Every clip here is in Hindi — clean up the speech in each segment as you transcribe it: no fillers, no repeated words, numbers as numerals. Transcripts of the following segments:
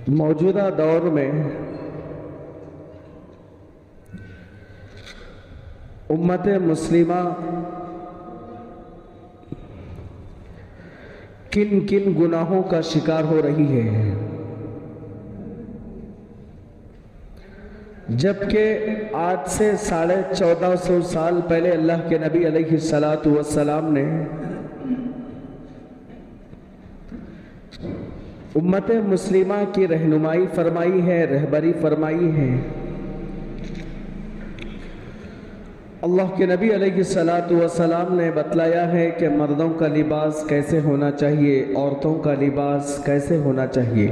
मौजूदा दौर में उम्मत मुस्लिमा किन किन गुनाहों का शिकार हो रही है, जबकि आज से 1450 साल पहले अल्लाह के नबी अलैहिस्सलातु वस्सलाम ने उम्मत मुस्लिमा की रहनुमाई फरमाई है, रहबरी फरमाई है। अल्लाह के नबी अलैहिस्सलातु वस्सलाम ने बतलाया है कि मर्दों का लिबास कैसे होना चाहिए, औरतों का लिबास कैसे होना चाहिए।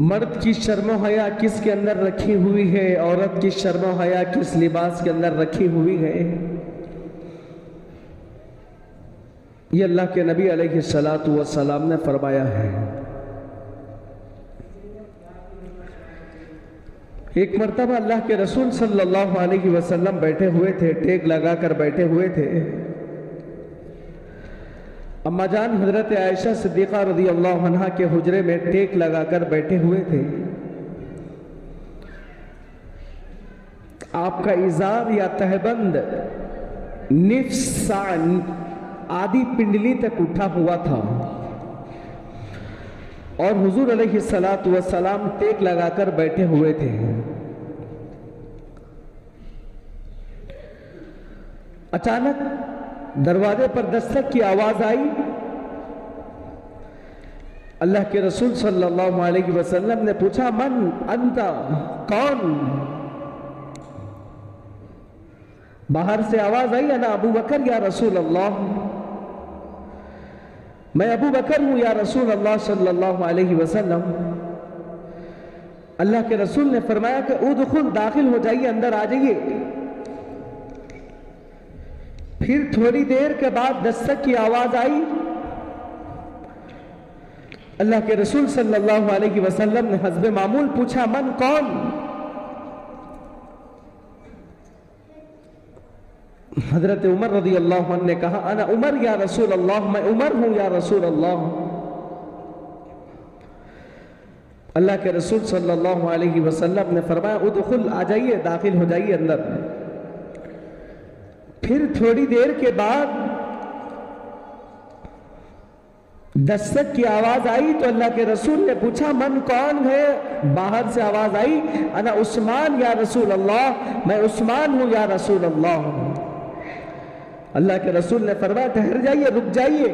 मर्द की शर्म हया किसके अंदर रखी हुई है, औरत की शर्म हया किस लिबास के अंदर रखी हुई है, ये अल्लाह के नबी अलैहिस्सलातु वस्सलाम ने फरमाया है। एक मर्तबा अल्लाह के रसूल सल्लल्लाहु अलैहि वसल्लम बैठे हुए थे, टेक लगाकर बैठे हुए थे। अम्मा जान हजरत आयशा सिद्दीक़ा रज़ी अल्लाहु अन्हा के हुजरे में टेक लगाकर बैठे हुए थे। आपका इज़ार या तहबंद निफ्सान आधी पिंडली तक उठा हुआ था और हुजूर अलैहिस्सलातु वस्सलाम टेक लगाकर बैठे हुए थे। अचानक दरवाजे पर दस्तक की आवाज आई। अल्लाह के रसूल सल्लल्लाहु अलैहि वसल्लम ने पूछा, मन अंता, कौन? बाहर से आवाज आई, अना अबू बकर या रसूल अल्लाह, मैं अबू बकर हूं या रसूल अल्लाह सल्लल्लाहु अलैहि वसल्लम। अल्लाह के रसूल ने फरमाया कि उदखुल, दाखिल हो जाइए, अंदर आ जाइए। फिर थोड़ी देर के बाद दस्तक की आवाज आई। अल्लाह के रसूल सल्लल्लाहु अलैहि वसल्लम ने हस्बे मामूल पूछा, मन कौन? हजरत उमर रज़ी अल्लाहु अन्हु ने कहा, अना उमर या रसूल अल्लाह, मैं उमर हूं या रसूल अल्लाह। अल्लाह के रसूल सल्लल्लाहु अलैहि वसल्लम ने फरमाया, उदखुल, आ जाइए, दाखिल हो जाइए अंदर। फिर थोड़ी देर के बाद दस्तक की आवाज आई तो अल्लाह के रसूल ने पूछा, मन कौन है? बाहर से आवाज आई, अना उस्मान या रसूल अल्लाह, मैं उस्मान हूं या रसूल अल्लाह। अल्लाह के रसूल ने फरमाया, ठहर जाइए, रुक जाइए।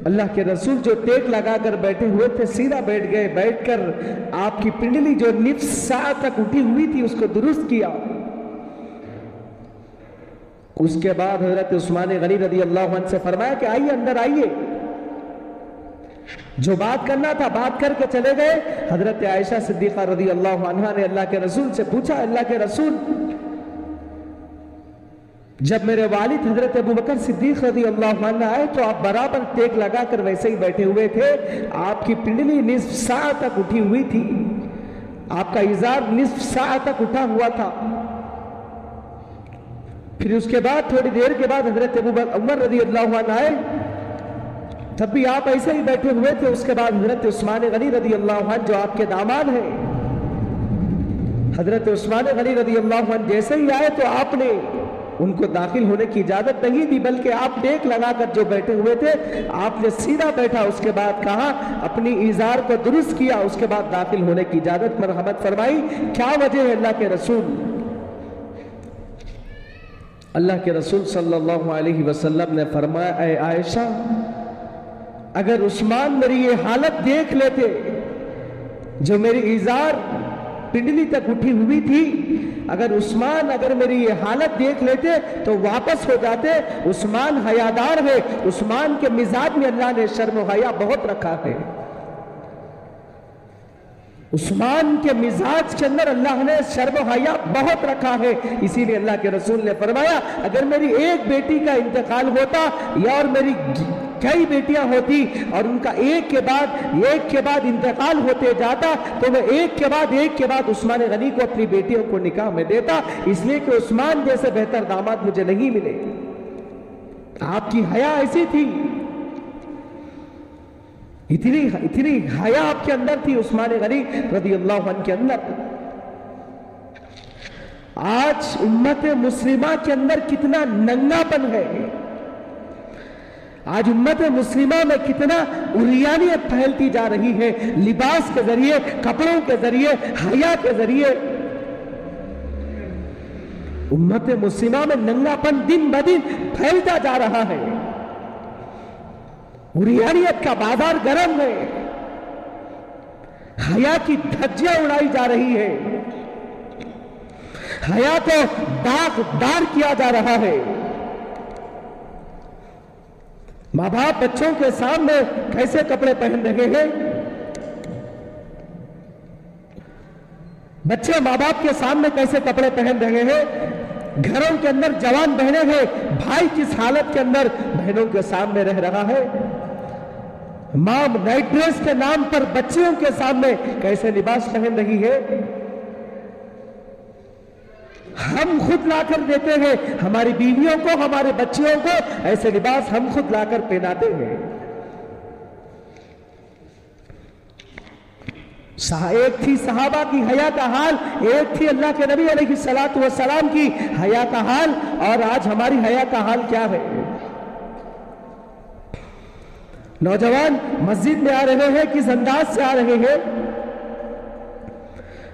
अल्लाह के रसूल जो टेक लगाकर बैठे हुए थे सीधा बैठ गए। बैठकर आपकी पिंडली जो निफ्स सा तक उठी हुई थी उसको दुरुस्त किया। उसके बाद हजरत उस्मान गनी रज़ी अल्लाहु अन्हु से फरमाया कि आइए, अंदर आइए। जो बात करना था बात करके चले गए। हजरत आयशा सिद्दीक़ा रज़ी अल्लाहु अन्हा ने अल्लाह के रसूल से पूछा, अल्लाह के रसूल, जब मेरे वालिद हजरत अबू बकर सिद्दीक़ रज़ी अल्लाहु अन्हु आए तो आप बराबर टेक लगाकर वैसे ही बैठे हुए थे। आपकी पिंडली निस्फ सा तक उठी हुई थी, आपका इज़ार निस्फ सा तक उठा हुआ था। फिर उसके बाद थोड़ी देर के बाद हजरत अबू बकर उमर रज़ी अल्लाहु अन्हु आए, तब भी आप ऐसे ही बैठे हुए थे। उसके बाद हजरत उस्मान गनी रज़ी अल्लाहु अन्हु जो आपके दामाद हैं, हजरत उस्मान गनी रज़ी अल्लाहु अन्हु जैसे ही आए तो आपने उनको दाखिल होने की इजाजत नहीं दी, बल्कि आप टेक लगाकर जो बैठे हुए थे आपने सीधा बैठा। उसके बाद कहा, अपनी इज़ार को दुरुस्त किया, उसके बाद दाखिल होने की इजाजत मरहमत फरमाई। क्या वजह है? अल्लाह के रसूल अल्लाह के रसूल सल्लल्लाहु अलैहि वसल्लम ने फरमाया, ऐ आयशा, अगर उस्मान मेरी ये हालत देख लेते, जो मेरी इज़ार पिंडली तक उठी हुई थी, अगर उस्मान अगर मेरी ये हालत देख लेते तो वापस हो जाते। उस्मान हयादार है, उस्मान के मिजाज में अल्लाह ने शर्म हया बहुत रखा है। उस्मान के मिजाज के अंदर अल्लाह ने शर्म हया बहुत रखा है। इसीलिए अल्लाह के रसूल ने फरमाया, अगर मेरी एक बेटी का इंतकाल होता या और मेरी कई बेटियां होती और उनका एक के बाद इंतकाल होते जाता तो मैं एक के बाद उस्मान गनी को अपनी बेटियों को निकाह में देता, इसलिए कि उस्मान जैसे बेहतर दामाद मुझे नहीं मिले। आपकी हया ऐसी थी, इतनी इतनी हया आपके अंदर थी उस्मान गनी रज़ियल्लाहु अन्हु के अंदर। आज उम्मत मुस्लिमा के अंदर कितना नंगापन है, आज उम्मत मुस्लिमा में कितना उरियानियत फैलती जा रही है, लिबास के जरिए, कपड़ों के जरिए, हया के जरिए। उम्मत मुस्लिमा में नंगापन दिन ब दिन फैलता जा रहा है, उरियानियत का बाजार गर्म है, हया की धज्जियां उड़ाई जा रही है, हया को दागदार किया जा रहा है। मां बाप बच्चों के सामने कैसे कपड़े पहन रहे हैं, बच्चे मां बाप के सामने कैसे कपड़े पहन रहे हैं। घरों के अंदर जवान बहनें हैं, भाई किस हालत के अंदर बहनों के सामने रह रहा है। मां नाइट ड्रेस के नाम पर बच्चियों के सामने कैसे लिबास पहन रही है। हम खुद लाकर देते हैं हमारी बीवियों को, हमारे बच्चियों को ऐसे लिबास हम खुद लाकर पहनाते हैं। एक थी सहाबा की हया का हाल, एक थी अल्लाह के नबी अलैहिस्सलातु वस्सलाम की हया का हाल, और आज हमारी हया का हाल क्या है। नौजवान मस्जिद में आ रहे हैं, किस अंदाज से आ रहे हैं,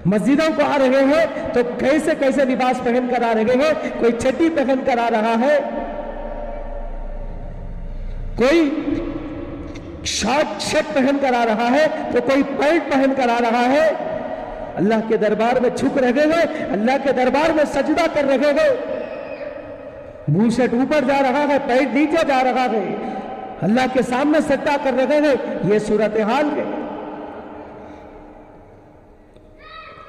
मस्जिदों को आ रहे हैं तो कैसे कैसे लिबास पहन कर आ रहे हैं। कोई चड्डी पहन कर आ रहा है, कोई शर्ट पहन कर आ रहा है, तो कोई पैंट पहन कर आ रहा है। अल्लाह के दरबार में झुक रहे हैं, अल्लाह के दरबार में सजदा कर रहे हैं। मुंह से ऊपर जा रहा है, पैंट नीचे जा रहा है, अल्लाह के सामने सजदा कर रहे हैं। यह सूरत हाल है।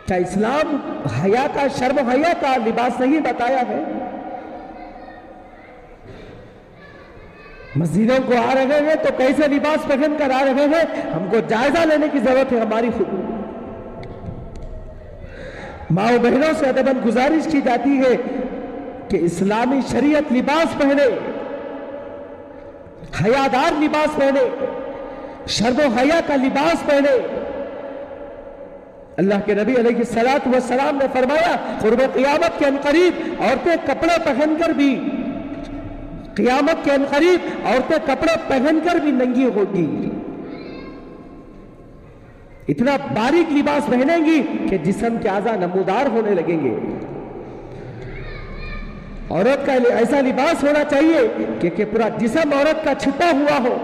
क्या इस्लाम हया का, शर्म हया का लिबास नहीं बताया है। मस्जिदों को आ रहे हैं तो कैसे लिबास पहन कर आ रहे हैं, हमको जायजा लेने की जरूरत है हमारी खुद। माओ बहनों से अदबन गुजारिश की जाती है कि इस्लामी शरीयत लिबास पहने, हयादार लिबास पहने, शर्म हया का लिबास पहने। अल्लाह के नबी अलैहिस्सलातु वस्सलाम ने फरमाया, क़ुर्ब क़ियामत के अनक़रीब औरतें कपड़े पहनकर भी, क़ियामत के अनक़रीब औरतें कपड़े पहनकर भी नंगी होगी। इतना बारीक लिबास पहनेंगी कि जिस्म के आज़ा नमूदार होने लगेंगे। औरत का ऐसा लिबास होना चाहिए कि पूरा जिस्म औरत का छुपा हुआ हो।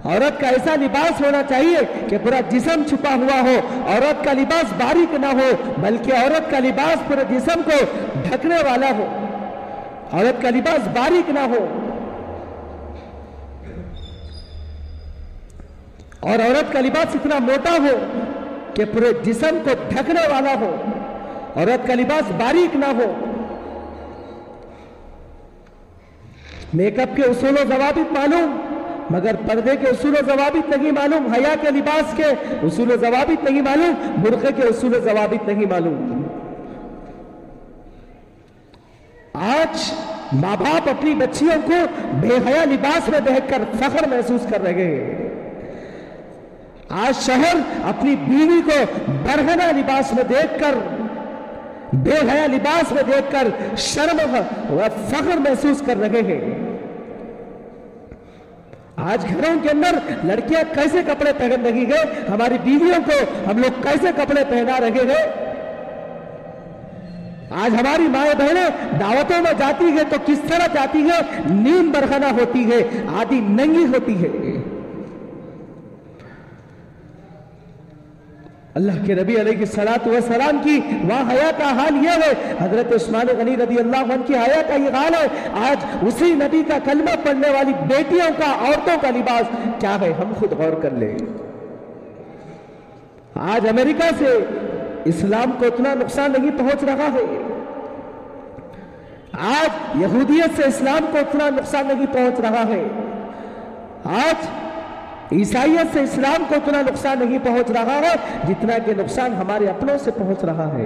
औरत का ऐसा लिबास होना चाहिए कि पूरा जिस्म छुपा हुआ हो। औरत का लिबास बारीक ना हो, बल्कि औरत का लिबास पूरे जिस्म को ढकने वाला हो। औरत का लिबास बारीक ना हो, और औरत का लिबास इतना मोटा हो कि पूरे जिस्म को ढकने वाला हो। औरत का लिबास बारीक ना हो। मेकअप के उसूल व ज़वाबित मालूम, मगर पर्दे के उसूल व ज़वाबित नहीं मालूम। हया के लिबास के उसूल व ज़वाबित नहीं मालूम। बुर्क़े के उसूल व ज़वाबित नहीं मालूम। आज माँ बाप अपनी बच्चियों को बेहया लिबास में देखकर फख्र महसूस कर रहे हैं। आज शहर अपनी बीवी को बरहना लिबास में देखकर, बेहया लिबास में देखकर शर्म व फख्र महसूस कर रहे हैं। आज घरों के अंदर लड़कियां कैसे कपड़े पहन रही है, हमारी बीवियों को हम लोग कैसे कपड़े पहना रहे हैं। आज हमारी माएं बहनें दावतों में जाती है तो किस तरह जाती है, नीम बरखना होती है, आधी नंगी होती है। अल्लाह के नबी अलैहिस्सलातु वस्सलाम की वह हया का हाल यह है। हजरत उस्मान गनी रज़ियल्लाहु अन्हु की हया का ये हाल है। आज उसी नबी का कलमा पढ़ने वाली बेटियों का, औरतों का लिबास क्या है, हम खुद गौर कर ले। आज अमेरिका से इस्लाम को उतना नुकसान नहीं पहुंच रहा है। आज यहूदियत से इस्लाम को उतना नुकसान नहीं पहुंच रहा है। आज ईसाइयत से इस्लाम को उतना नुकसान नहीं पहुंच रहा है जितना कि नुकसान हमारे अपनों से पहुंच रहा है।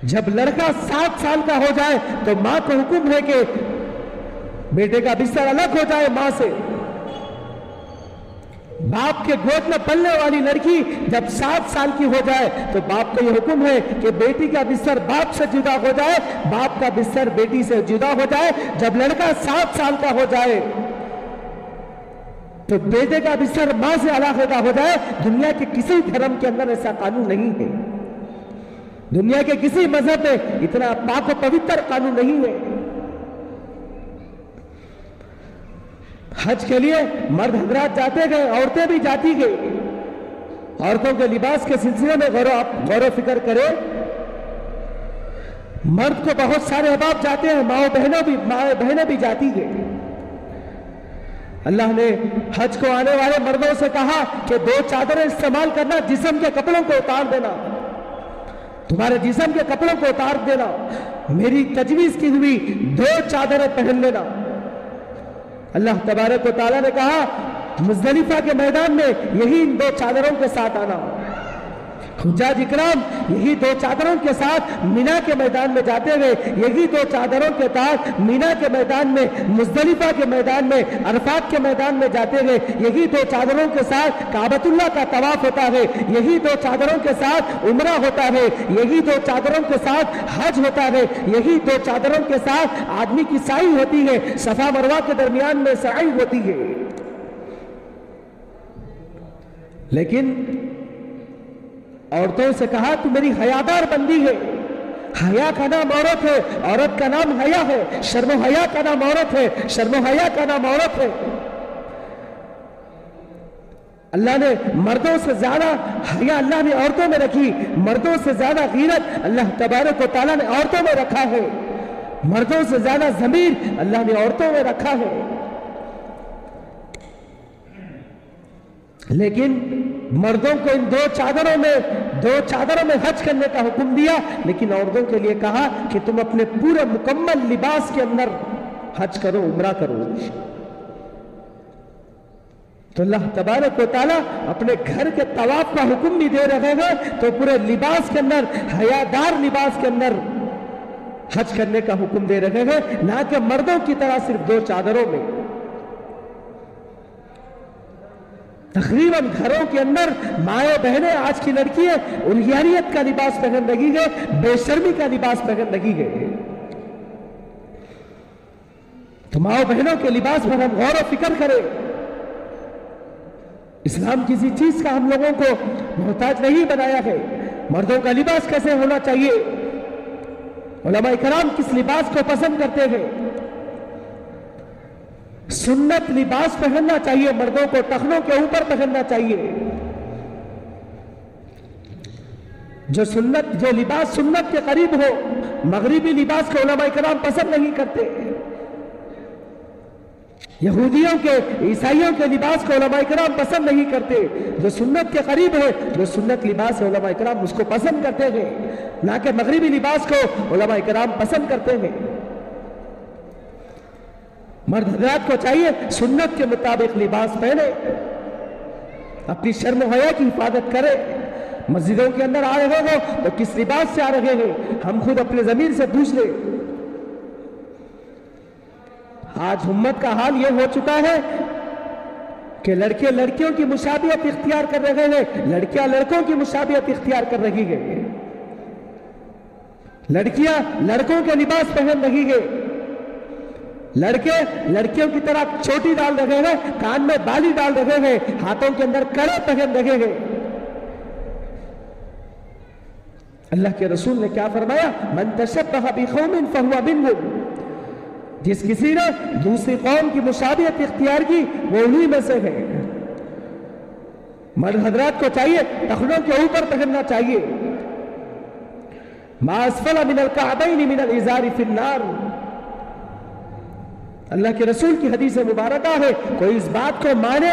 जब लड़का 7 साल का हो जाए तो मां को हुक्म है कि बेटे का बिस्तर अलग हो जाए मां से। बाप के गोद में पलने वाली लड़की जब 7 साल की हो जाए तो बाप को यह हुक्म है कि बेटी का बिस्तर बाप से जुदा हो जाए, बाप का बिस्तर बेटी से जुदा हो जाए। जब लड़का 7 साल का हो जाए तो बेटे का बिस्तर मां से अलग हो जाए। दुनिया के किसी धर्म के अंदर ऐसा कानून नहीं है, दुनिया के किसी मजहब में इतना पाक और पवित्र कानून नहीं है। हज के लिए मर्द हजरात जाते गए, औरतें भी जाती गई। औरतों के लिबास के सिलसिले में गौर फिक्र करें। मर्द को बहुत सारे अहबाब जाते हैं, माँ बहनें भी जाती गई। अल्लाह ने हज को आने वाले मर्दों से कहा कि 2 चादरें इस्तेमाल करना, जिस्म के कपड़ों को उतार देना, तुम्हारे जिस्म के कपड़ों को उतार देना। मेरी तजवीज की हुई 2 चादरें पहन लेना। अल्लाह तबारक व तआला ने कहा मुज़दलिफा के मैदान में यही इन 2 चादरों के साथ आना। हुज्जाज इकराम यही 2 चादरों के साथ मीना के मैदान में जाते हुए, यही 2 चादरों के साथ मीना के मैदान में, मुज़दलिफा के मैदान में, अरफात के मैदान में जाते हुए, यही 2 चादरों के साथ काबतुल्लाह का तवाफ होता है, यही 2 चादरों के साथ उम्रा होता है, यही 2 चादरों के साथ हज होता है, यही 2 चादरों के साथ आदमी की साई होती है, सफा मरवा के दरमियान में साई होती है। लेकिन औरतों से कहा तू मेरी हयादार बंदी है। हया का नाम औरत है, औरत का नाम हया है। शर्मो हया का नाम औरत है, शर्मो हया का नाम औरत है। अल्लाह ने मर्दों से ज्यादा हया अल्लाह ने औरतों में रखी, मर्दों से ज्यादा गीरत अल्लाह तबारक व तआला ने औरतों में रखा है, मर्दों से ज्यादा ज़मीर अल्लाह ने औरतों में रखा है। लेकिन मर्दों को इन 2 चादरों में हज करने का हुक्म दिया, लेकिन औरतों के लिए कहा कि तुम अपने पूरे मुकम्मल लिबास के अंदर हज करो, उम्रा करो। तो अल्लाह तबारक व तआला अपने घर के तवाफ का हुक्म भी दे रहे हैं, तो पूरे लिबास के अंदर, हयादार लिबास के अंदर हज करने का हुक्म दे रहे हैं, ना कि मर्दों की तरह सिर्फ 2 चादरों में। तकरीबन घरों के अंदर माए बहनें, आज की लड़कियां उल्हियानियत का लिबास पहन रही है, बेशर्मी का लिबास पहन रही है। तो माओ बहनों के लिबास पर हम गौर और फिक्र करें। इस्लाम किसी चीज का हम लोगों को मोहताज नहीं बनाया है। मर्दों का लिबास कैसे होना चाहिए, उलमा इकराम किस लिबास को पसंद करते हैं। सुन्नत लिबास पहनना चाहिए, मर्दों को टखनों के ऊपर पहनना चाहिए। जो लिबास सुन्नत के करीब हो, मगरिबी लिबास को उलमा इकराम पसंद नहीं करते। यहूदियों के, ईसाइयों के लिबास को उलमा इकराम पसंद नहीं करते। जो सुन्नत के करीब है, जो सुन्नत लिबास है, उलमा इकराम उसको पसंद करते हैं, ना कि मगरिबी लिबास को उलमा इकराम पसंद करते हैं। मर्द हजरात को चाहिए सुन्नत के मुताबिक लिबास पहने, अपनी शर्म हया की हिफाजत करे। मस्जिदों के अंदर आ रहे हो तो किस लिबास से आ रहे हैं, हम खुद अपने जमीन से पूछ ले। आज उम्मत का हाल यह हो चुका है कि लड़के लड़कियों की मुशाबियत इख्तियार कर रहे हैं, लड़कियां लड़कों की मुशाबियत इख्तियार कर रही है, लड़कियां लड़कों के लिबास पहन रही है, लड़के लड़कियों की तरह चोटी डाल रहे हैं, कान में बाली डाल रहे हैं, हाथों के अंदर कड़े पहन रहे हैं। अल्लाह के रसूल ने क्या फरमाया, मन तशब्बह बिक़ौमिन फहुवा मिनहुम। जिस किसी ने दूसरी कौम की मुशाबियत इख्तियार की वो उन्हीं में से है। मर्द हजरात को चाहिए टखनों के ऊपर पहनना चाहिए। मा अस्फल मिनल कअबैन मिनल इज़ारि फिन्नार। अल्लाह के रसूल की हदीस मुबारका है, कोई इस बात को माने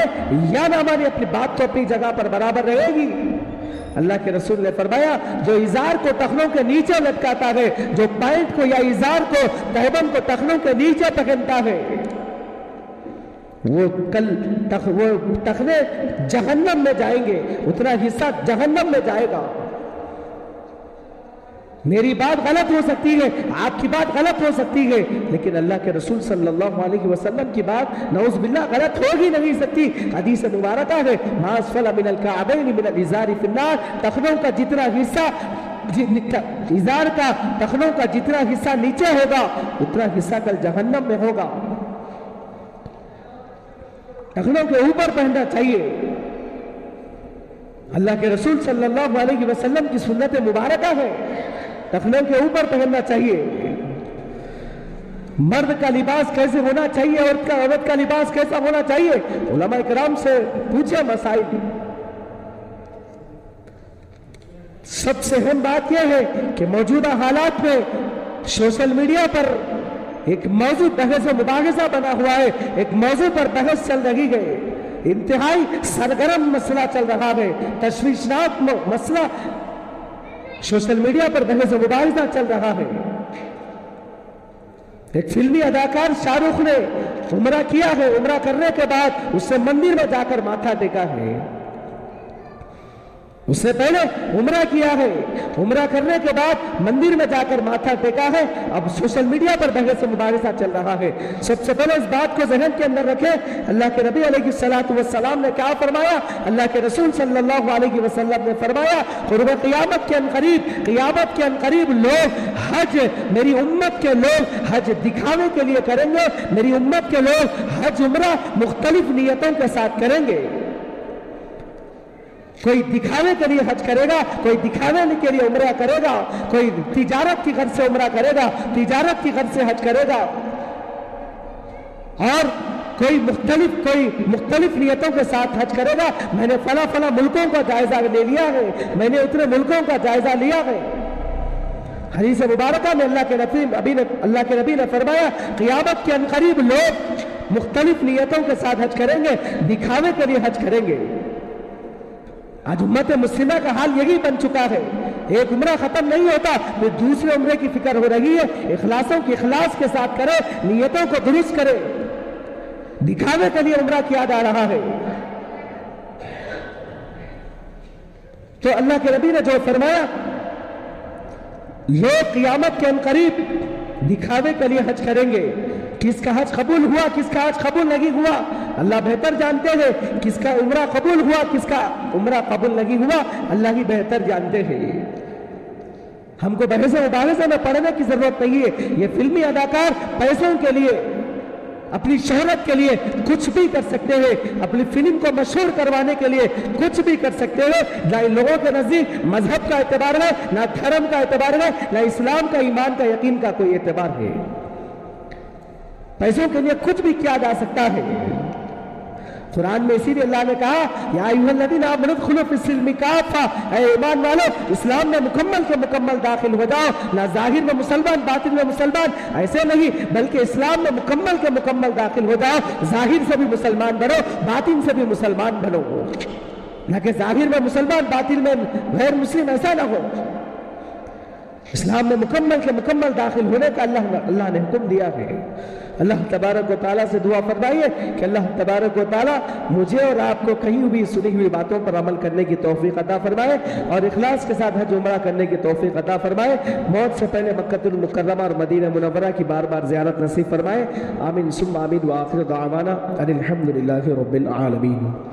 या ना माने, अपनी बात तो अपनी जगह पर बराबर रहेगी। अल्लाह के रसूल ने फरमाया, जो इजार को टखनों के नीचे लटकाता है, जो पैंट को या इजार को, तहबन को टखनों के नीचे पहनता है, वो टखने जहन्नम में जाएंगे, उतना हिस्सा जहन्नम में जाएगा। मेरी बात गलत हो सकती है, आपकी बात गलत हो सकती है, लेकिन अल्लाह के रसूल सल्लल्लाहु अलैहि वसल्लम की बात नऊज़ बिल्लाह गलत हो ही नहीं सकती। हदीस मुबारक है, मा अस्फला मिनल कअबैन मिनल इज़ारि फिन्नार, टखनों का जितना हिस्सा, इज़ार का टखनों का जितना हिस्सा नीचे होगा उतना हिस्सा कल जहन्नम में होगा। टखनों के ऊपर पहनना चाहिए। अल्लाह के रसूल सल्लल्लाहु अलैहि वसल्लम की सुन्नत मुबारक है, टखनों के ऊपर पहनना चाहिए। मर्द का लिबास कैसे होना चाहिए, औरत का लिबास कैसा होना चाहिए, उलमा इकराम से पूछे मसाइल। सबसे अहम बात यह है कि मौजूदा हालात में सोशल मीडिया पर एक मौजू बहस मुबाहिसा बना हुआ है, एक मौजू पर बहस चल रही है, इंतहाई सरगर्म मसला चल रहा है, तशवीशनाक मसला सोशल मीडिया पर बहस मुबाहिसा चल रहा है। एक फिल्मी अदाकार शाहरुख ने उम्रा किया है, उम्रा करने के बाद उससे मंदिर में जाकर माथा टेका है। उससे पहले उम्रा किया है, उम्रा करने के बाद मंदिर में जाकर माथा टेका है। अब सोशल मीडिया पर बहस मुबाहिसा चल रहा है। सबसे पहले इस बात को जहन के अंदर रखें, अल्लाह के नबी अलैहिस्सलातु वस्सलाम ने क्या फरमाया, अल्लाह के रसूल सल्लल्लाहु अलैहि वसल्लम ने फरमाया, क़ुर्ब क़ियामत के अनकरीब, क़ियामत के अनकरीब लोग हज, मेरी उम्मत के लोग हज दिखावे के लिए करेंगे, मेरी उम्मत के लोग हज उम्रा मुख्तलिफ नियतों के साथ करेंगे। कोई दिखावे के लिए हज करेगा, कोई दिखावे के लिए उम्रा करेगा, कोई तिजारत की गर्ज से उम्रा करेगा, तिजारत की गर्ज से हज करेगा, और कोई मुख्तलिफ नियतों के साथ हज करेगा। मैंने फला मुल्कों का जायजा ले लिया है, मैंने उतने मुल्कों का जायजा लिया है। हदीस मुबारका में अल्लाह के नबी ने फरमाया, क़ियामत के अनकरीब लोग मुख्तलिफ नियतों के साथ हज करेंगे, दिखावे के लिए हज करेंगे। आज उम्मत मुस्लिमा का हाल यही बन चुका है, एक उम्रा खत्म नहीं होता फिर दूसरे उम्रे की फिक्र हो रही है। इखलासों की इखलास के साथ करे, नियतों को दुरुस्त करे, दिखावे के लिए उम्रा किया जा रहा है। तो अल्लाह के नबी ने जो फरमाया, लोग क़ियामत के अनकरीब दिखावे के लिए हज करेंगे। किसका हज कबूल हुआ, किसका हज कबूल नहीं हुआ, अल्लाह बेहतर जानते हैं। किसका उम्रा कबूल हुआ, किसका उम्रा कबूल नहीं हुआ, अल्लाह ही बेहतर जानते हैं। हमको बहस मुबाहिसा में पढ़ने की जरूरत नहीं है। ये फिल्मी अदाकार पैसों के लिए, अपनी शोहरत के लिए कुछ भी कर सकते हैं, अपनी फिल्म को मशहूर करवाने के लिए कुछ भी कर सकते हैं। ना इन लोगों के नजदीक मजहब का एतबार है, ना धर्म का एतबार है, ना इस्लाम का, ईमान का, यकीन का कोई एतबार है। पैसों के लिए कुछ भी किया जा सकता है। कुरान में इसीलिए अल्लाह ने कहा, या अय्युहल्लज़ीना आमनू उदखुलू फिस्सिल्मि काफ़ा, ऐ ईमान वालों इस्लाम में मुकम्मल के मुकम्मल दाखिल हो जाओ। ना जाहिर में मुसलमान, बातिन में मुसलमान, ऐसे नहीं, बल्कि इस्लाम में मुकम्मल के मुकम्मल दाखिल हो जाओ। जाहिर से भी मुसलमान बनो, बातिन से भी मुसलमान बनो, ना कि जाहिर में मुसलमान, बातिन में गैर मुस्लिम, ऐसा ना हो। इस्लाम में मुकम्मल के मुकम्मल दाखिल होने का अल्लाह ने हुक्म दिया है। अल्लाह तबारक व तआला से दुआ फरमाइए कि अल्लाह तबारक व तआला मुझे और आपको कहीं भी सुनी हुई बातों पर अमल करने की तौफीक अता फरमाए और इखलास के साथ हज उम्रा करने की तौफीक अता फरमाए। मौत से पहले मक्कतुल मुकर्रमा और मदीना मुनव्वरा की बार बार ज़ियारत नसीब फरमाए। आमीन सुम्मा आमीन व आखिर दावाना अनिल हम्दुलिल्लाहि रब्बिल आलमीन।